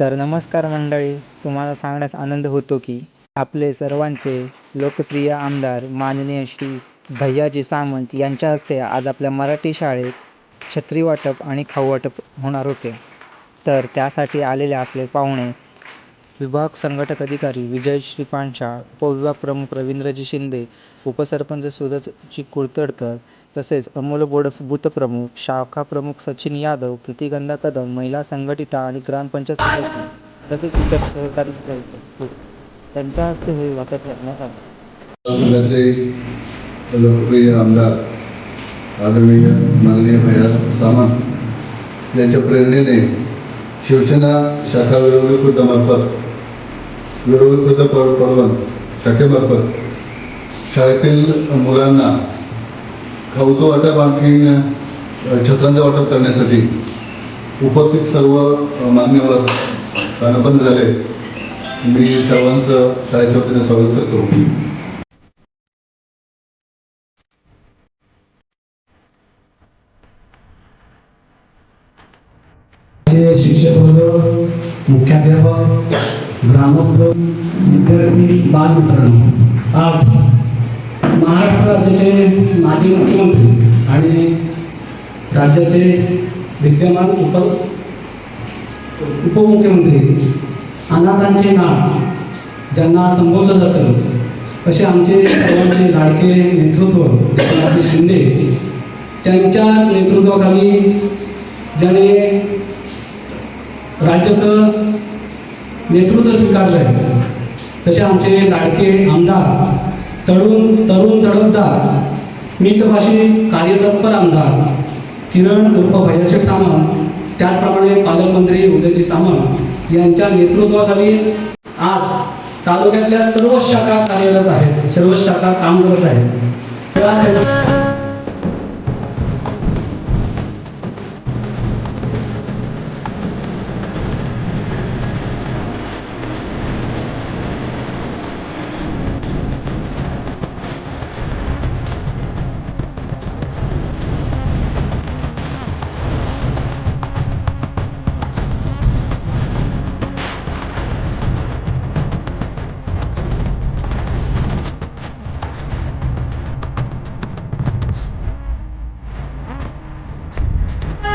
तर नमस्कार मंडळी, तुम्हाला सांगण्यास आनंद होतो की आपले सर्वांचे लोकप्रिय आमदार माननीय श्री भैयाजी सामंत यांच्या हस्ते आज आपल्या मराठी शाळेत छत्री वाटप आणि खाऊ वाटप होणार होते. तर त्यासाठी आलेले आपले पाहुणे विभाग संघटक अधिकारी विजयश्री पांचाळ, उपविभाग प्रमुख रवींद्रजी शिंदे, उपसरपंच सूरजजी कुळतडकर, तसेच अमोल बोर्ड बूथ प्रमुख, शाखा प्रमुख सचिन यादव, प्रीतिगंधा कदम, महिला संघटिता आणि ग्रामपंचायत सदस्य तसेच इतर सहकारी त्यांच्या हस्ते हे वाटप करण्यात आले. संघाचे लोकप्रिय आमदार आदरणीय माननीय भैया सामंत यांच्या प्रेरणेने शिवसेना शाखा विरोधी खुर्दमार्फत विरोधी खुर्द पडवण शाखेमार्फत शाळेतील मुलांना खाऊचं वाटप आणखीन छत्रांचं वाटप करण्यासाठी उपस्थित सर्व मान्यवर स्थानबद्ध झाले. मी सर्वांचं शाळेच्या वतीने स्वागत करतो. शिक्षक वर्ग, मुख्याध्यापक, ग्रामस्थ, विद्यार्थी, बालमित्रांनो, आज महाराष्ट्र राज्याचे माजी मुख्यमंत्री आणि राज्याचे विद्यमान उपमुख्यमंत्री अनाथांचे नाव ज्यांना संबोधलं जातं असे आमचे सर्वांचे लाडके नेतृत्व एकनाथ शिंदे त्यांच्या नेतृत्वाखाली ज्याने राज्याचं नेतृत्व स्वीकारलं आहे तसे आमचे लाडके आमदार तरुण तडफदार मितभाषी कार्यतत्पर आमदार किरण उर्फ भैयाशेठ सामंत, त्याचप्रमाणे पालकमंत्री उदयजी सामंत यांच्या नेतृत्वाखाली आज तालुक्यातल्या सर्व शाखा कार्यरत आहेत, सर्व शाखा काम करत आहेत.